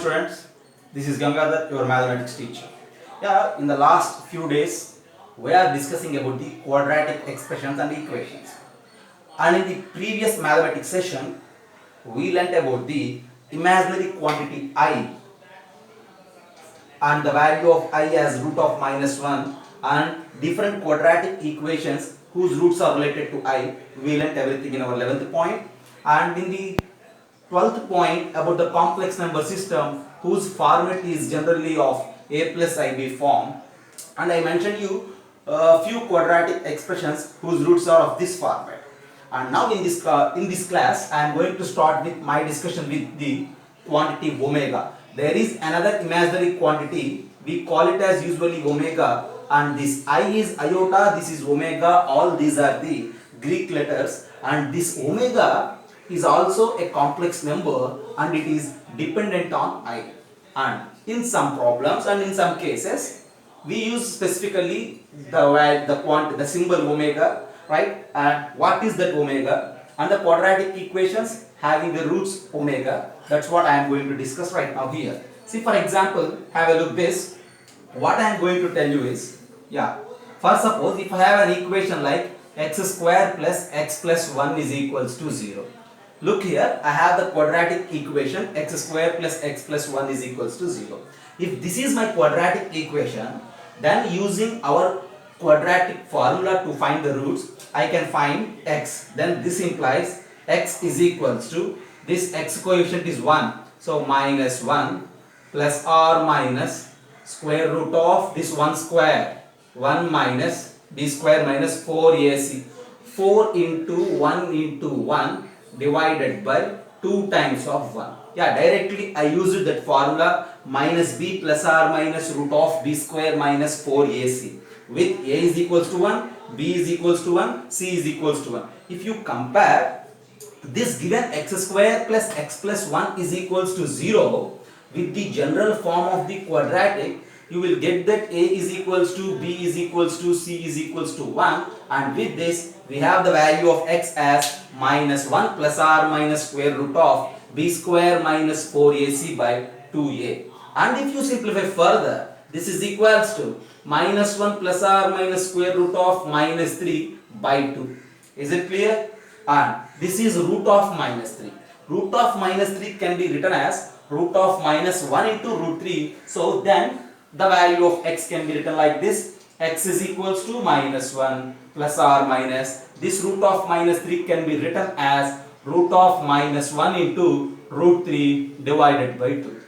Students, this is Gangadhar, your mathematics teacher. Yeah, in the last few days, we are discussing about the quadratic expressions and equations. And in the previous mathematics session, we learnt about the imaginary quantity I and the value of I as root of -1 and different quadratic equations whose roots are related to I. We learnt everything in our 11th point. And in the 12th point about the complex number system whose format is generally of a plus ib form, and I mentioned you a few quadratic expressions whose roots are of this format. And now in this class I am going to start with my discussion with the quantity omega. There is another imaginary quantity, we call it as usually omega, and this I is iota, this is omega, all these are the Greek letters, and this omega is also a complex number and it is dependent on I. And in some problems and in some cases we use specifically the symbol omega, right? And what is that omega? And the quadratic equations having the roots omega. That's what I am going to discuss right now here. See, for example, have a look this. What I am going to tell you is, first suppose if I have an equation like x square plus x plus 1 is equals to 0. Look here, I have the quadratic equation x square plus x plus 1 is equals to 0. If this is my quadratic equation, then using our quadratic formula to find the roots, I can find x. Then this implies x is equals to, this x coefficient is 1. So minus 1 plus or minus square root of this 1 square. 1 minus b square minus 4ac. 4 into 1 into 1 divided by 2 times of 1. Directly I used that formula minus b plus or minus root of b square minus 4ac, with a is equals to 1, b is equals to 1, c is equals to 1. If you compare this given x square plus x plus 1 is equals to 0 with the general form of the quadratic, you will get that a is equals to, b is equals to, c is equals to 1, and with this we have the value of x as minus 1 plus or minus square root of b square minus 4ac by 2a. And if you simplify further, this is equals to minus 1 plus or minus square root of minus 3 by 2. Is it clear? And this is root of minus 3. Root of minus 3 can be written as root of minus 1 into root 3. So then the value of x can be written like this. X is equals to minus 1 plus or minus, this root of minus 3 can be written as root of minus 1 into root 3 divided by 2.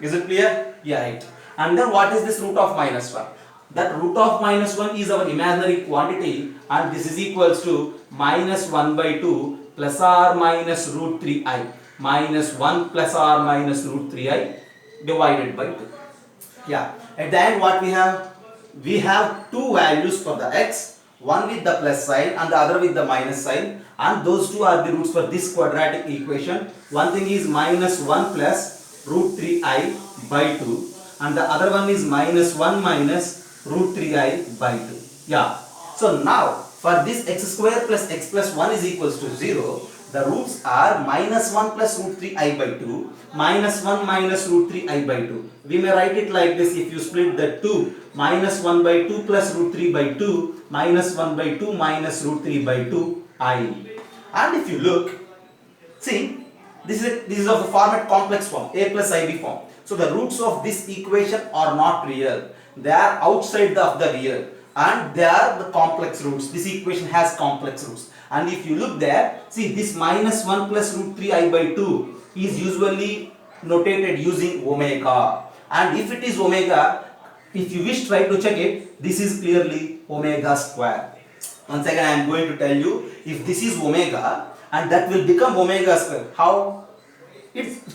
Is it clear? Right. And then what is this root of minus 1? That root of minus 1 is our imaginary quantity, and this is equals to minus 1 by 2 plus or minus root 3i. Minus 1 plus or minus root 3i divided by 2. At the end what we have? We have two values for the x, one with the plus sign and the other with the minus sign, and those two are the roots for this quadratic equation. One thing is minus 1 plus root 3i by 2 and the other one is minus 1 minus root 3i by 2. So now for this x square plus x plus 1 is equals to 0, the roots are minus 1 plus root 3i by 2, minus 1 minus root 3i by 2. We may write it like this if you split the 2, minus 1 by 2 plus root 3 by 2, minus 1 by 2 minus root 3 by 2i. And if you look, see, this is of the format complex form, a plus ib form. So the roots of this equation are not real. They are outside of the real, and they are the complex roots. This equation has complex roots. And if you look there, see, this minus 1 plus root 3i by 2 is usually notated using omega. And if it is omega, if you wish try to check it, this is clearly omega square. Once again I am going to tell you, if this is omega and that will become omega square. How?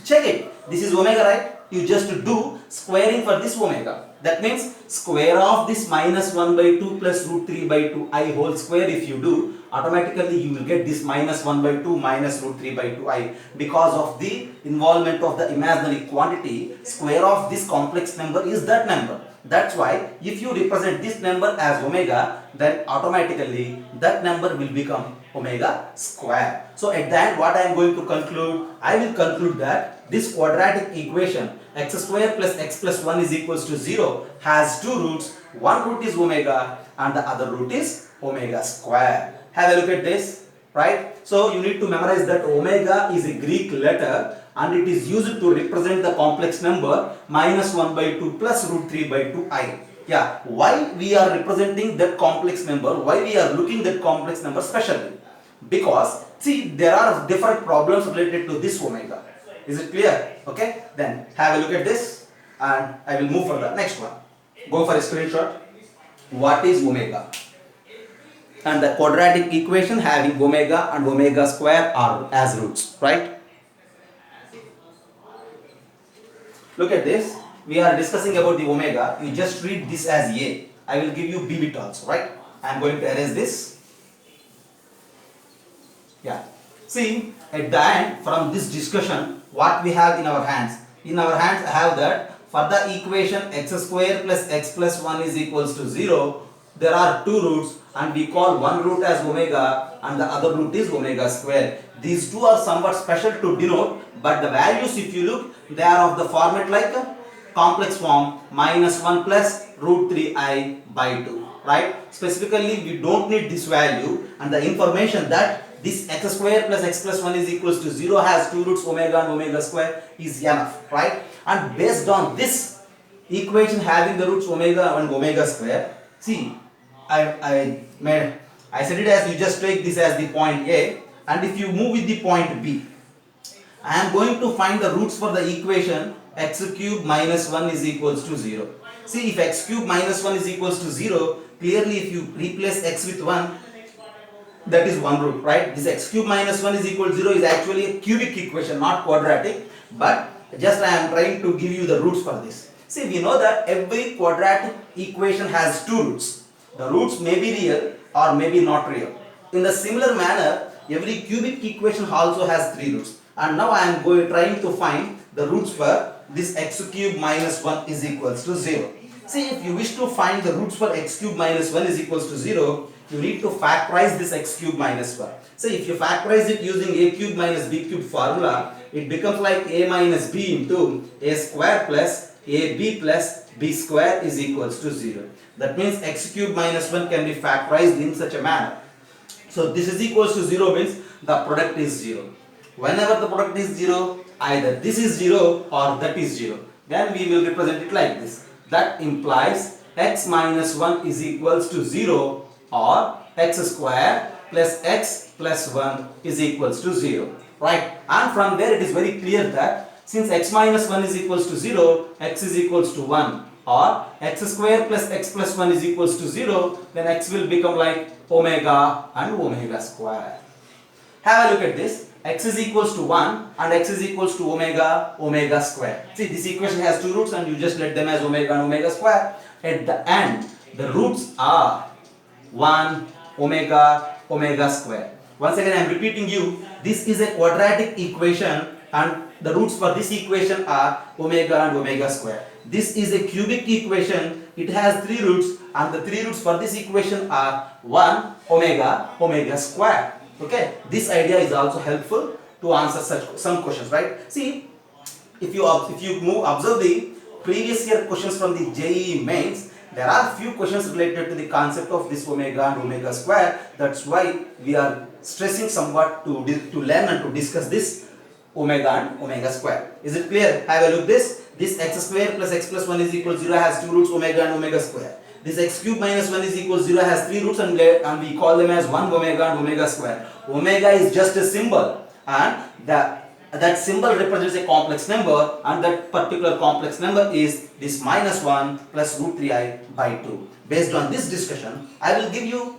Check it. This is omega, right? You just do squaring for this omega. That means square of this minus 1 by 2 plus root 3 by 2i whole square, if you do, automatically you will get this minus 1 by 2 minus root 3 by 2i. Because of the involvement of the imaginary quantity, square of this complex number is that number. That's why if you represent this number as omega, then automatically that number will become omega square. So at the end what I am going to conclude? I will conclude that this quadratic equation x square plus x plus 1 is equals to 0 has two roots. One root is omega and the other root is omega square. Have a look at this, right? So you need to memorize that omega is a Greek letter and it is used to represent the complex number minus 1 by 2 plus root 3 by 2i. Yeah, why we are representing that complex number, why we are looking that complex number specially? Because see, there are different problems related to this omega. Is it clear? Okay, then have a look at this and I will move for the next one. Go for a screenshot. What is omega? And the quadratic equation having omega and omega square are as roots, right? Look at this. We are discussing about the omega. You just read this as A. I will give you B bit also, right? I am going to erase this. Yeah. See, at the end, from this discussion, what we have in our hands? In our hands, I have that for the equation x square plus x plus 1 is equals to 0, there are two roots and we call one root as omega and the other root is omega square. These two are somewhat special to denote, but the values, if you look, they are of the format like a complex form minus 1 plus root 3i by 2, right? Specifically, we don't need this value and the information that this x square plus x plus 1 is equals to 0 has two roots omega and omega square is enough, right? And based on this equation having the roots omega and omega square, see, I said it as you just take this as the point A and if you move with the point B, I am going to find the roots for the equation x cube minus 1 is equals to 0. See, if x cube minus 1 is equals to 0, clearly if you replace x with 1, that is one root, right? This x cube minus 1 is equal to 0 is actually a cubic equation, not quadratic, but just I am trying to give you the roots for this. See, we know that every quadratic equation has two roots. The roots may be real or may be not real. In the similar manner, every cubic equation also has three roots. And now I am trying to find the roots for this x cube minus 1 is equals to 0. See, if you wish to find the roots for x cube minus 1 is equals to 0, you need to factorize this x cube minus 1. So if you factorize it using a cube minus b cube formula, it becomes like a minus b into a square plus ab plus b square is equals to 0. That means x cube minus 1 can be factorized in such a manner. So this is equals to 0 means the product is 0. Whenever the product is 0, either this is 0 or that is 0. Then we will represent it like this. That implies x minus 1 is equals to 0 or x square plus x plus 1 is equals to 0. Right? And from there it is very clear that since x minus 1 is equals to 0, x is equals to 1 or x square plus x plus 1 is equals to 0, then x will become like omega and omega square. Have a look at this. X is equals to 1 and x is equals to omega square. See, this equation has two roots and you just let them as omega and omega square. At the end, the roots are 1 omega square. Once again I am repeating you, this is a quadratic equation and the roots for this equation are omega and omega square. This is a cubic equation, it has three roots and the three roots for this equation are 1 omega square. Okay, this idea is also helpful to answer some questions, right? See, if you observe the previous year questions from the JEE mains, there are few questions related to the concept of this omega and omega square. That's why we are stressing somewhat to learn and to discuss this omega and omega square. Is it clear? Have a look this. This x square plus x plus 1 is equal to 0 has two roots omega and omega square. This x cube minus 1 is equal to 0 has three roots and we call them as 1 omega and omega square. Omega is just a symbol and that symbol represents a complex number and that particular complex number is this minus 1 plus root 3i by 2. Based on this discussion, I will give you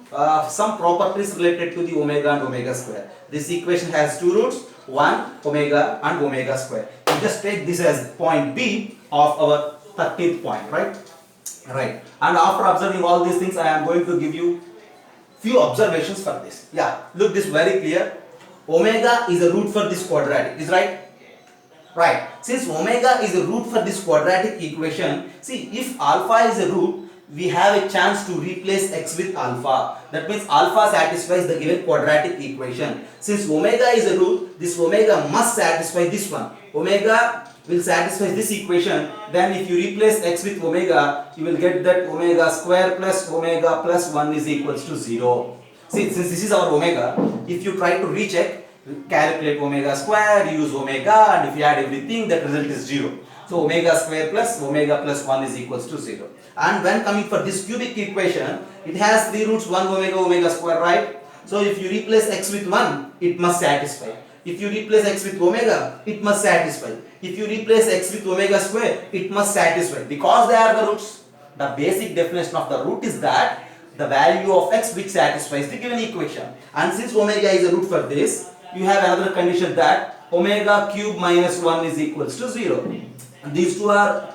some properties related to the omega and omega square. This equation has two roots, 1 omega and omega square. You just take this as point B of our 13th point, right? Right. And after observing all these things, I am going to give you few observations for this. Yeah, look, this very clear. Omega is a root for this quadratic, is right? Right. Since omega is a root for this quadratic equation, see, if alpha is a root, we have a chance to replace x with alpha. That means alpha satisfies the given quadratic equation. Since omega is a root, this omega must satisfy this one. Omega will satisfy this equation. Then if you replace x with omega, you will get that omega square plus omega plus 1 is equals to 0. See, since this is our omega, if you try to recheck, calculate omega square, use omega, and if you add everything, that result is 0. So omega square plus omega plus 1 is equals to 0. And when coming for this cubic equation, it has 3 roots 1 omega omega square, right? So if you replace x with 1, it must satisfy. If you replace x with omega, it must satisfy. If you replace x with omega square, it must satisfy. Because they are the roots. The basic definition of the root is that the value of x which satisfies the given equation. And since omega is a root for this, you have another condition that omega cube minus 1 is equals to 0. These two are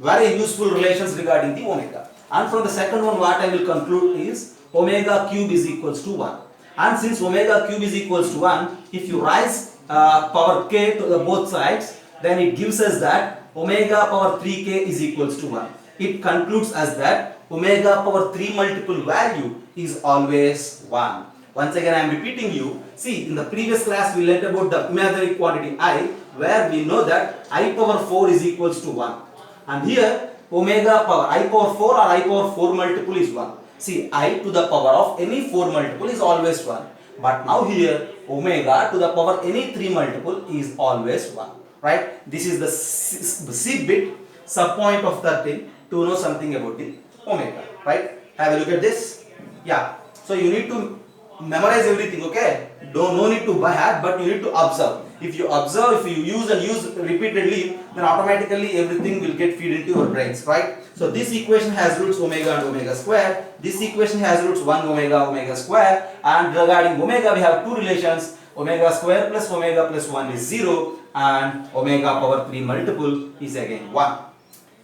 very useful relations regarding the omega. And from the second one, what I will conclude is omega cube is equals to 1. And since omega cube is equals to 1, if you raise power k to the both sides, then it gives us that omega power 3k is equals to 1. It concludes as that omega power 3 multiple value is always 1. Once again I am repeating you. See, in the previous class we learnt about the imaginary quantity I, where we know that I power 4 is equals to 1. And here omega power I power 4 or I power 4 multiple is 1. See, I to the power of any 4 multiple is always 1. But now here omega to the power any 3 multiple is always 1. Right? This is the C bit sub point of the thing to know something about the omega. Right? Have a look at this. Yeah. So you need to memorize everything, okay? No need to by heart, but you need to observe. If you observe, if you use and use repeatedly, then automatically everything will get feed into your brains, right? So this equation has roots omega and omega square. This equation has roots 1 omega omega square. And regarding omega, we have two relations. Omega square plus omega plus 1 is 0. And omega power 3 multiple is again 1.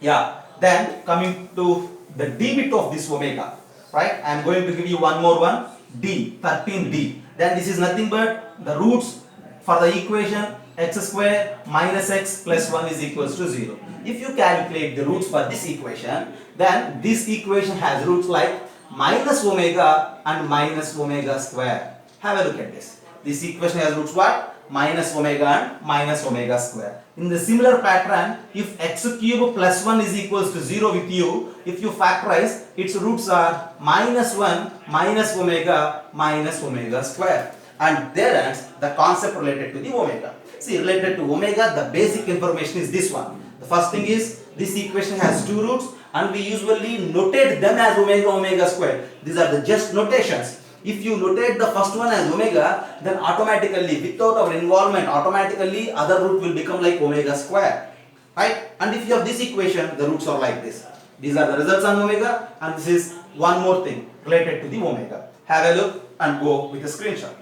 Yeah. Then coming to the d bit of this omega, right? I am going to give you one more one. D, 13d. Then this is nothing but the roots for the equation x square minus x plus 1 is equals to 0. If you calculate the roots for this equation, then this equation has roots like minus omega and minus omega square. Have a look at this. This equation has roots what? Minus omega and minus omega square. In the similar pattern, if x cube plus 1 is equals to 0 with you, if you factorize, its roots are minus 1 minus omega square. And there ends the concept related to the omega. See, related to omega, the basic information is this one. The first thing is, this equation has two roots and we usually notate them as omega omega square. These are the just notations. If you notate the first one as omega, then automatically, without our involvement, automatically other root will become like omega square. Right? And if you have this equation, the roots are like this. These are the results on omega, and this is one more thing related to the omega. Have a look and go with a screenshot.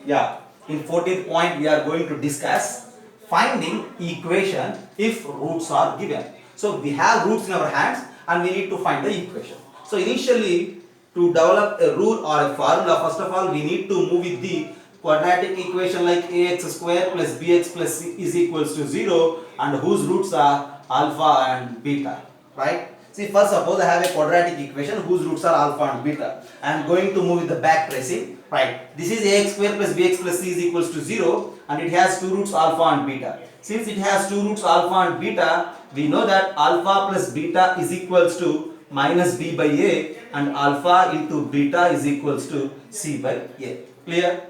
Yeah. In 14th point, we are going to discuss finding equation if roots are given. So we have roots in our hands and we need to find the equation. So initially, to develop a rule or a formula, first of all, we need to move with the quadratic equation like ax square plus bx plus c is equals to 0 and whose roots are alpha and beta. Right? See, first suppose I have a quadratic equation whose roots are alpha and beta. I am going to move with the back tracing. Right, this is ax square plus bx plus c is equals to 0 and it has two roots alpha and beta. Since it has two roots alpha and beta, we know that alpha plus beta is equals to minus b by a and alpha into beta is equals to c by a. Clear?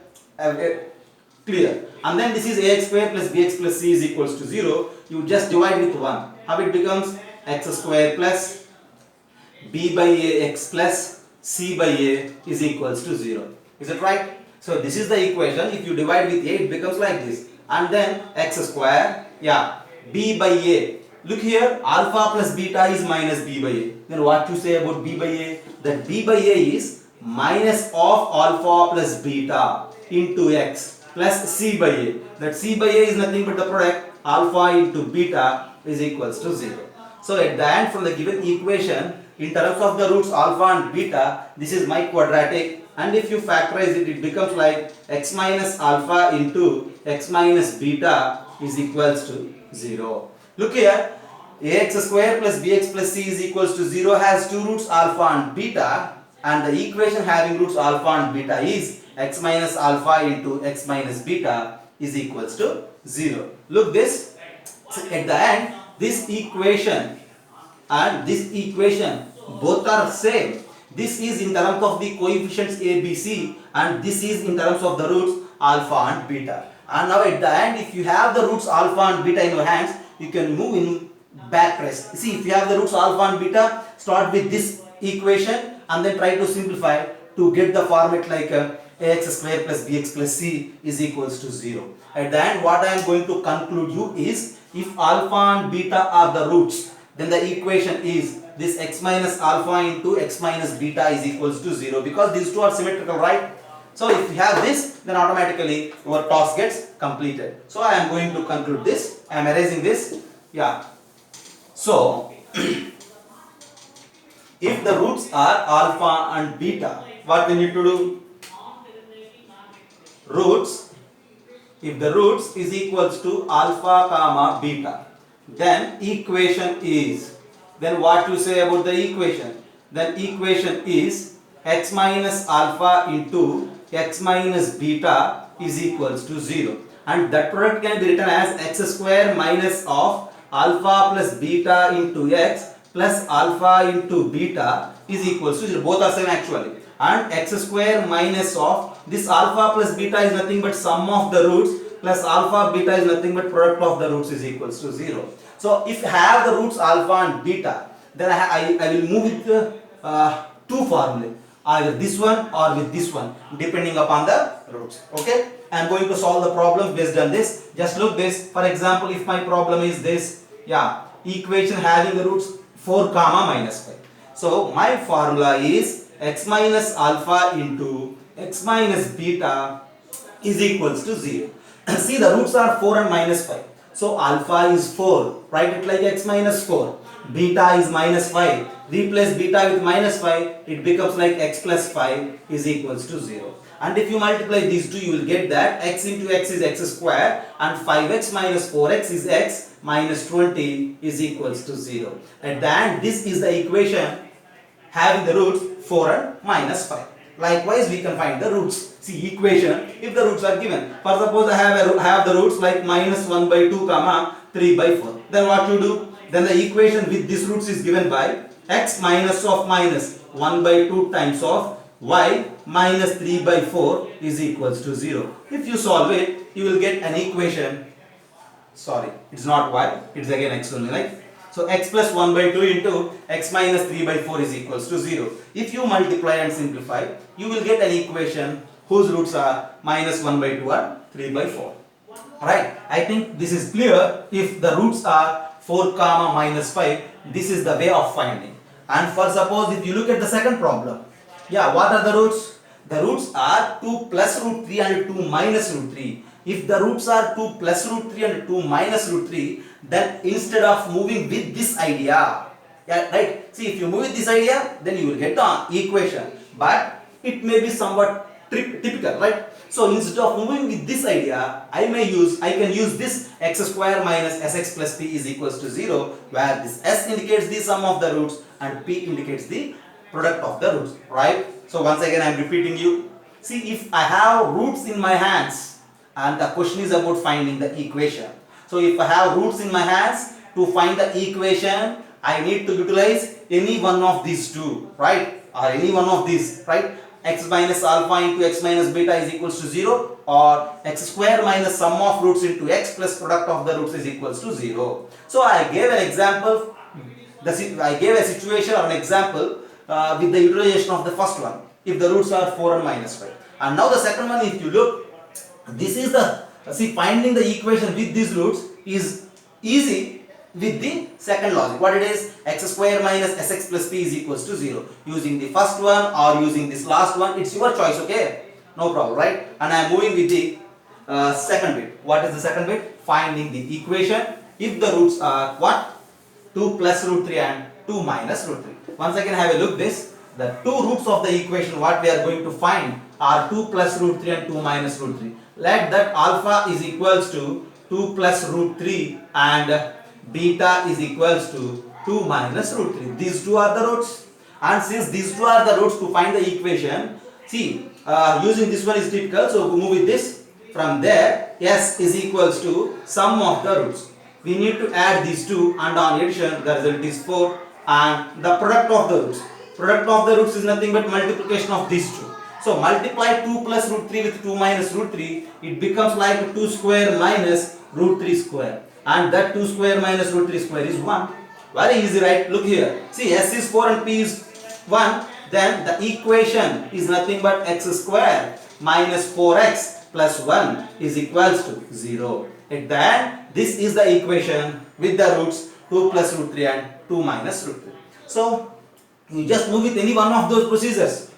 Clear. And then this is ax square plus bx plus c is equals to 0. You just divide with 1. How it becomes? X square plus b by a x plus c by a is equals to 0. Is it right? So this is the equation. If you divide with a, it becomes like this. And then x square, yeah, b by a. Look here, alpha plus beta is minus b by a. Then what you say about b by a? That b by a is minus of alpha plus beta into x plus c by a. That c by a is nothing but the product alpha into beta is equals to 0. So at the end, from the given equation, in terms of the roots alpha and beta, this is my quadratic and if you factorize it, it becomes like x minus alpha into x minus beta is equals to 0. Look here, ax square plus bx plus c is equals to 0 has two roots alpha and beta, and the equation having roots alpha and beta is x minus alpha into x minus beta is equals to 0. Look this, so at the end this equation and this equation both are same. This is in terms of the coefficients a, b, c, and this is in terms of the roots alpha and beta. And now at the end, if you have the roots alpha and beta in your hands, you can move in back press. See, if you have the roots alpha and beta, start with this equation and then try to simplify to get the format like ax square plus bx plus c is equals to 0. At the end, what I am going to conclude you is, if alpha and beta are the roots, then the equation is this x minus alpha into x minus beta is equals to 0, because these two are symmetrical, right? So if you have this, then automatically your task gets completed. So I am going to conclude this. I am erasing this. Yeah. So if the roots are alpha and beta, what we need to do? Roots, if the roots is equals to alpha comma beta, then equation is, then what you say about the equation? Then equation is x minus alpha into x minus beta is equals to 0, and that product can be written as x square minus of alpha plus beta into x plus alpha into beta is equals to 0. Both are same actually, and x square minus of this alpha plus beta is nothing but sum of the roots plus alpha beta is nothing but product of the roots is equals to 0. So if I have the roots alpha and beta, then I will move with two formulae, either this one or with this one, depending upon the roots. Okay, I am going to solve the problem based on this. Just look this. For example, if my problem is this, yeah, equation having the roots 4 comma minus 5. So my formula is x minus alpha into x minus beta is equals to 0. See, the roots are 4 and minus 5. So alpha is 4, write it like x minus 4. Beta is minus 5. Replace beta with minus 5, it becomes like x plus 5 is equals to 0. And if you multiply these two, you will get that x into x is x square, and 5x minus 4x is x minus 20 is equals to 0. At the end, this is the equation having the roots 4 and minus 5. Likewise, we can find the roots. See, equation, if the roots are given, for suppose I have the roots like minus 1 by 2 comma 3 by 4, then what you do? Then the equation with these roots is given by x minus of minus 1 by 2 times of y minus 3 by 4 is equals to 0. If you solve it, you will get an equation, sorry, it's not y, it's again x only, right? So x plus 1 by 2 into x minus 3 by 4 is equals to 0. If you multiply and simplify, you will get an equation whose roots are minus 1 by 2 and 3 by 4. Right? I think this is clear. If the roots are 4 comma minus 5, this is the way of finding. And for suppose if you look at the second problem, yeah, what are the roots? The roots are 2 plus root 3 and 2 minus root 3. If the roots are 2 plus root 3 and 2 minus root 3, then instead of moving with this idea, yeah, right? See, if you move with this idea, then you will get the equation. But it may be somewhat typical, right? So instead of moving with this idea, I can use this x square minus sx plus p is equals to 0, where this s indicates the sum of the roots and p indicates the product of the roots, right? So once again I am repeating you. See, if I have roots in my hands and the question is about finding the equation. So if I have roots in my hands, to find the equation, I need to utilize any one of these two, right? Or any one of these, right? X minus alpha into x minus beta is equals to 0, or x square minus sum of roots into x plus product of the roots is equals to 0. So I gave an example, I gave a situation or an example with the utilization of the first one, if the roots are 4 and minus 5. And now the second one, if you look, this is the, finding the equation with these roots is easy with the second logic. What it is? X square minus sx plus p is equals to 0. Using the first one or using this last one, it's your choice, okay? No problem, right? And I am moving with the second bit. What is the second bit? Finding the equation if the roots are what? 2 plus root 3 and 2 minus root 3. Once again have a look this. the two roots of the equation what we are going to find are 2 plus root 3 and 2 minus root 3. Let that alpha is equals to 2 plus root 3 and beta is equals to 2 minus root 3. These two are the roots, and since these two are the roots, to find the equation, see, using this one is typical, so we move with this. From there, s is equals to sum of the roots. We need to add these two, and on addition the result is 4, and the product of the roots. Product of the roots is nothing but multiplication of these two. So multiply 2 plus root 3 with 2 minus root 3, it becomes like 2 square minus root 3 square, and that 2 square minus root 3 square is 1. Very easy, right? Look here. See, s is 4 and p is 1. Then the equation is nothing but x square minus 4x plus 1 is equals to 0. At the end, this is the equation with the roots 2 plus root 3 and 2 minus root 3. So, you just move with any one of those procedures.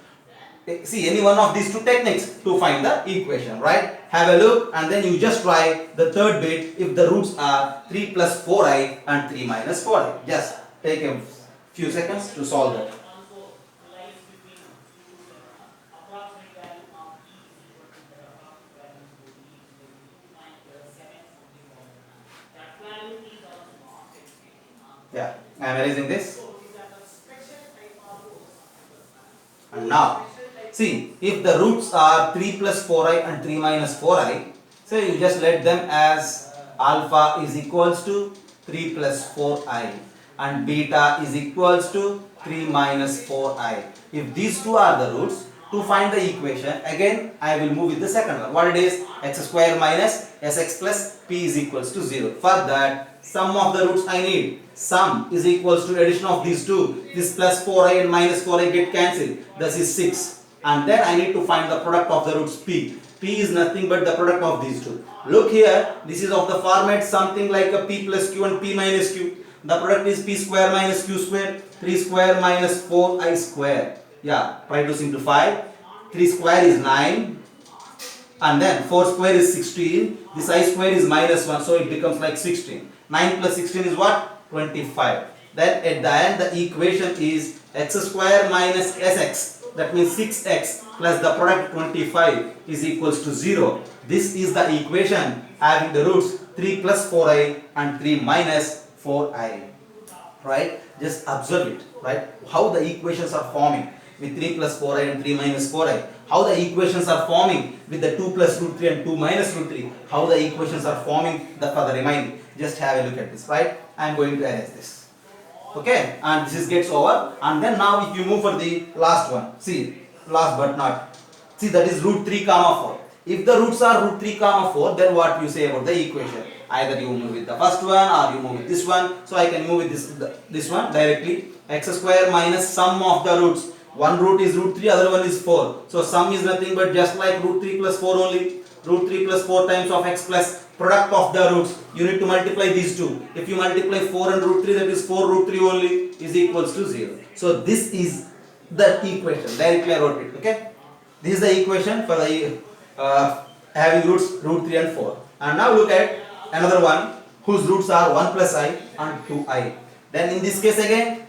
See, any one of these two techniques to find the equation, right? Have a look and then you just try the third bit if the roots are 3 plus 4i and 3 minus 4i. Just take a few seconds to solve that. Yeah, I am erasing this. And now, see, if the roots are 3 plus 4i and 3 minus 4i, so you just let them as alpha is equals to 3 plus 4i and beta is equals to 3 minus 4i. If these two are the roots, to find the equation, again I will move with the second one. What it is? X square minus sx plus p is equals to 0. For that, sum of the roots I need. Sum is equals to addition of these two. This plus 4i and minus 4i get cancelled. This is 6. And then I need to find the product of the roots p. P is nothing but the product of these two. Look here, this is of the format something like a p plus q and p minus q. The product is p square minus q square, 3 square minus 4i square. Yeah, try to simplify. 3 square is 9 and then 4 square is 16. This I square is minus 1, so it becomes like 16. 9 plus 16 is what? 25. Then at the end the equation is x square minus sx, that means 6x plus the product 25 is equals to 0. This is the equation having the roots 3 plus 4i and 3 minus 4i. Right? Just observe it. Right? How the equations are forming with 3 plus 4i and 3 minus 4i. How the equations are forming with the 2 plus root 3 and 2 minus root 3. How the equations are forming for the remaining. Just have a look at this, right? I am going to erase this. Okay, and this is gets over. And then now if you move for the last one. See, last but not. See, that is root 3 comma 4. If the roots are root 3 comma 4, then what you say about the equation? Either you move with the first one or you move with this one. So I can move with this one directly. X square minus sum of the roots. One root is root 3, other one is 4. So sum is nothing but just like root 3 plus 4 only. Root 3 plus 4 times of x plus product of the roots. You need to multiply these two. If you multiply 4 and root 3, that is 4 root 3 only is equals to 0. So this is the equation. Directly I wrote it. Okay. This is the equation for the having roots root 3 and 4. And now look at another one whose roots are 1 plus I and 2i. Then in this case again,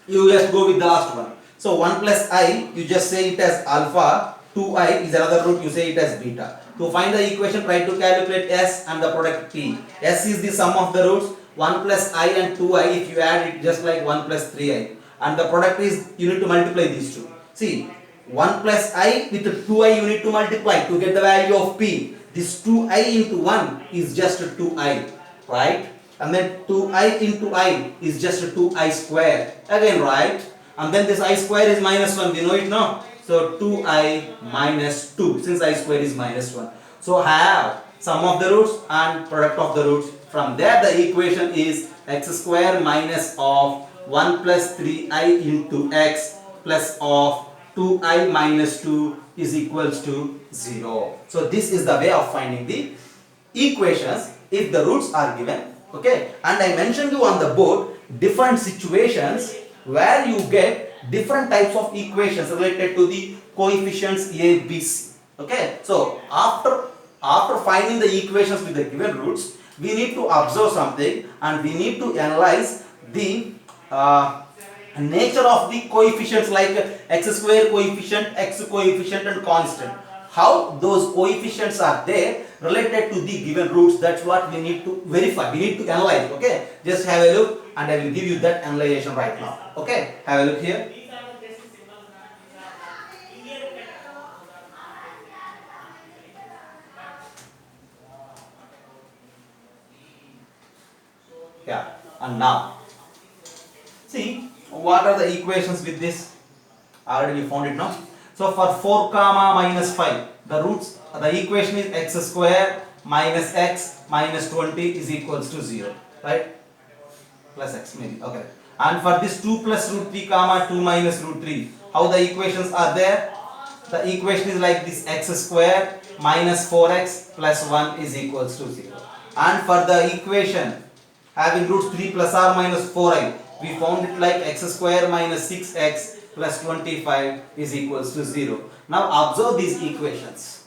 you just go with the last one. So 1 plus I, you just say it as alpha, 2i is another root, you say it as beta. To find the equation, try to calculate s and the product p. S is the sum of the roots, 1 plus I and 2i, if you add it just like 1 plus 3i. And the product is, you need to multiply these two. See, 1 plus I with 2i you need to multiply to get the value of p. This 2i into 1 is just 2i, right? And then 2i into I is just 2i square. Again, right? And then this I square is minus 1, we know it now. So 2i minus 2, since I square is minus 1. So I have sum of the roots and product of the roots. From there the equation is x square minus of 1 plus 3i into x plus of 2i minus 2 is equals to 0. So this is the way of finding the equations if the roots are given. Okay, and I mentioned you on the board different situations where you get different types of equations related to the coefficients a, b, c. Okay, so after finding the equations with the given roots, we need to observe something and we need to analyze the nature of the coefficients like x square coefficient, x coefficient and constant. How those coefficients are there related to the given roots, that's what we need to verify. We need to analyze. Okay, just have a look and I will give you that analyzation right now. Okay, have a look here. Yeah, and now see what are the equations with this. Already we found it now. So for 4 comma minus 5, the roots, the equation is x square minus x minus 20 is equals to 0, right? Plus x maybe, okay. And for this 2 plus root 3 comma 2 minus root 3, how the equations are there? The equation is like this, x square minus 4x plus 1 is equals to 0. And for the equation having roots 3 plus or minus 4i, we found it like x square minus 6x plus 25 is equals to 0. Now observe these equations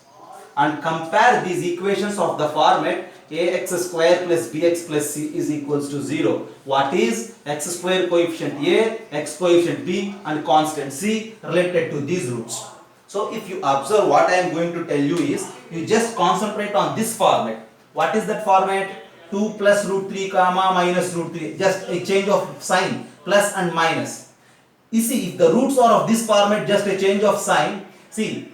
and compare these equations of the format ax square plus bx plus c is equals to 0. What is x square coefficient a, x coefficient b and constant c related to these roots? So if you observe, what I am going to tell you is, you just concentrate on this format. What is that format? 2 plus root 3 comma minus root 3, just a change of sign, plus and minus. You see, if the roots are of this format, just a change of sign. See,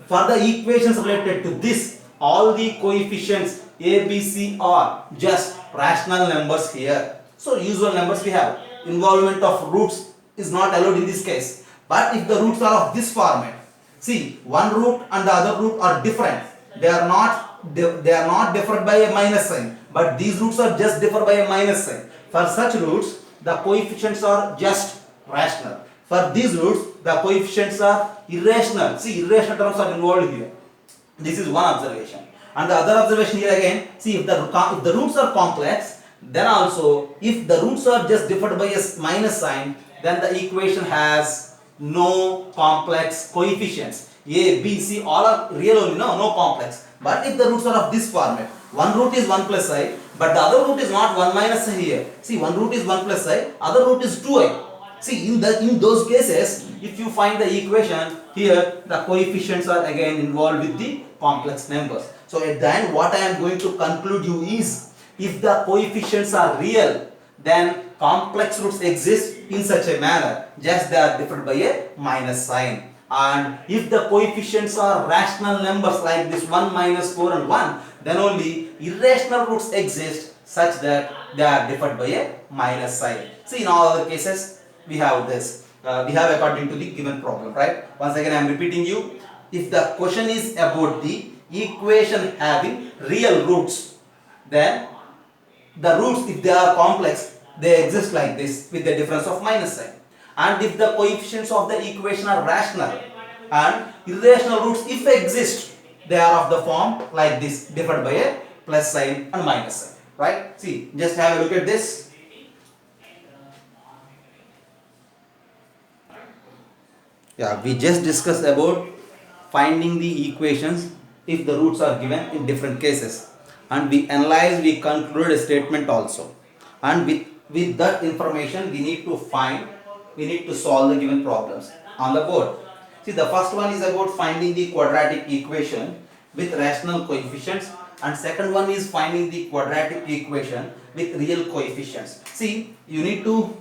for the equations related to this, all the coefficients a, b, c are just rational numbers here. So usual numbers we have. Involvement of roots is not allowed in this case. But if the roots are of this format, see, one root and the other root are different. They are not differed by a minus sign, but these roots are just differed by a minus sign. For such roots, the coefficients are just rational. For these roots, the coefficients are irrational. See, irrational terms are involved here. This is one observation. And the other observation here again, see, if the roots are complex, then also if the roots are just differed by a minus sign, then the equation has no complex coefficients. A, B, C all are real only, no complex. But if the roots are of this format, one root is 1 plus I, but the other root is not 1 minus I here. See, one root is 1 plus I, other root is 2i. See, in those cases, if you find the equation here, the coefficients are again involved with the complex numbers. So at the end, what I am going to conclude you is, if the coefficients are real, then complex roots exist in such a manner, just they are different by a minus sign. And if the coefficients are rational numbers like this 1, minus 4 and 1, then only irrational roots exist such that they are differed by a minus sign. See, in all other cases, we have this. We have according to the given problem, right? Once again, I am repeating you. If the question is about the equation having real roots, then the roots, if they are complex, they exist like this with the difference of minus sign. And if the coefficients of the equation are rational and irrational roots, if exist, they are of the form like this, differed by a plus sign and minus sign, right? See, just have a look at this. Yeah, we just discussed about finding the equations if the roots are given in different cases, and we analyzed, we concluded a statement also, and with that information we need to solve the given problems on the board. See, the first one is about finding the quadratic equation with rational coefficients, and second one is finding the quadratic equation with real coefficients. See, you need to,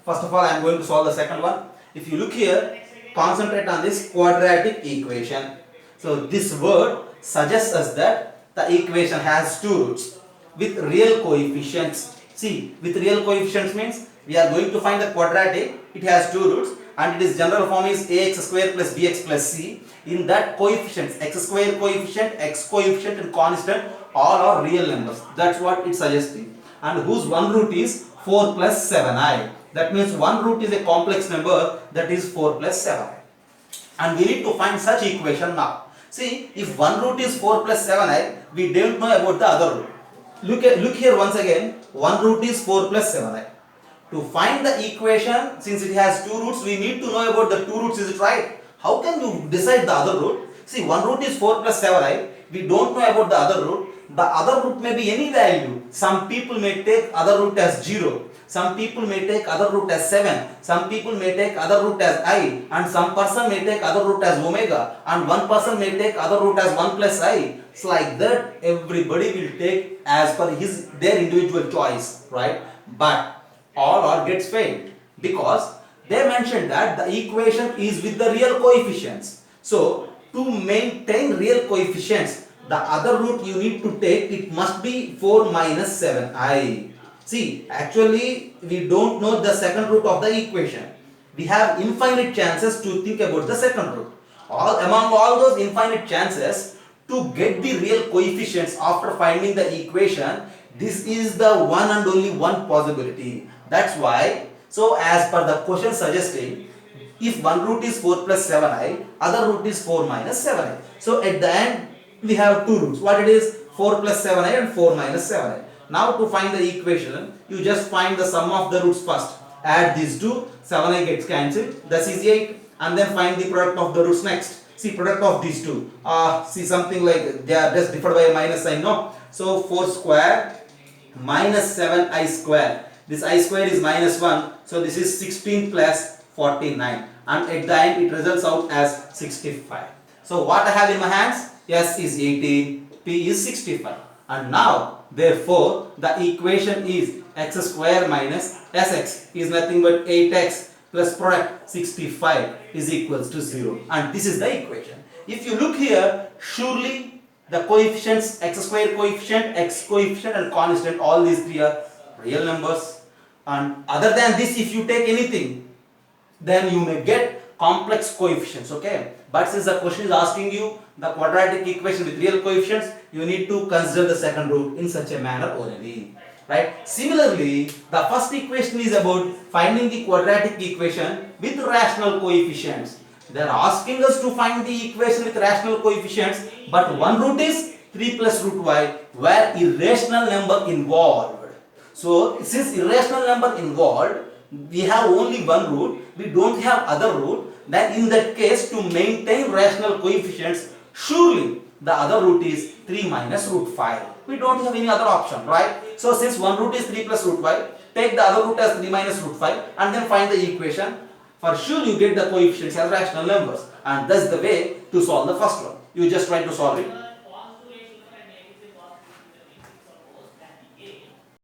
first of all I am going to solve the second one. If you look here, concentrate on this quadratic equation. So this word suggests us that the equation has two roots with real coefficients. See, with real coefficients means we are going to find the quadratic. It has two roots and its general form is ax square plus bx plus c. In that coefficients, x square coefficient, x coefficient and constant all are real numbers. That's what it's suggesting. And whose one root is 4 plus 7i. That means one root is a complex number, that is 4 plus 7i. And we need to find such equation now. See, if one root is 4 plus 7i, we don't know about the other root. Look here once again, one root is 4 plus 7i. To find the equation, since it has two roots, we need to know about the two roots, is it right? How can you decide the other root? See, one root is 4 plus 7i, we don't know about the other root. The other root may be any value. Some people may take other root as 0. Some people may take other root as 7, some people may take other root as I, and some person may take other root as omega, and one person may take other root as 1 plus I. It's like that everybody will take as per their individual choice, right? But all or gets failed because they mentioned that the equation is with the real coefficients. So to maintain real coefficients, the other root you need to take, it must be 4 minus 7i. See, actually we don't know the second root of the equation. We have infinite chances to think about the second root. Among all those infinite chances, to get the real coefficients after finding the equation, this is the one and only one possibility. That's why, so as per the question suggesting, if one root is 4 plus 7i, other root is 4 minus 7i. So at the end, we have two roots. What it is? 4 plus 7i and 4 minus 7i. Now to find the equation, you just find the sum of the roots first. Add these two, 7i gets cancelled, that is 8, and then find the product of the roots next. See, product of these two. See, something like they are just differed by a minus sign, no? So 4 square minus 7i square. This I square is minus 1, so this is 16 plus 49, and at the end it results out as 65. So what I have in my hands? S is 18, P is 65, and now therefore the equation is x square minus sx is nothing but 8x plus product 65 is equals to 0, and this is the equation. If you look here, surely the coefficients, x square coefficient, x coefficient and constant, all these three are real numbers, and other than this if you take anything, then you may get complex coefficients, okay? But since the question is asking you the quadratic equation with real coefficients, you need to consider the second root in such a manner only, right? Similarly, the first equation is about finding the quadratic equation with rational coefficients. They are asking us to find the equation with rational coefficients, but one root is 3 plus root y, where irrational number involved. So since irrational number involved, we have only one root, we don't have other root, then in that case, to maintain rational coefficients, surely the other root is 3 minus root 5. We don't have any other option, right? So since one root is 3 plus root 5, take the other root as 3 minus root 5 and then find the equation. For sure you get the coefficients as rational numbers, and that's the way to solve the first one. You just try to solve it.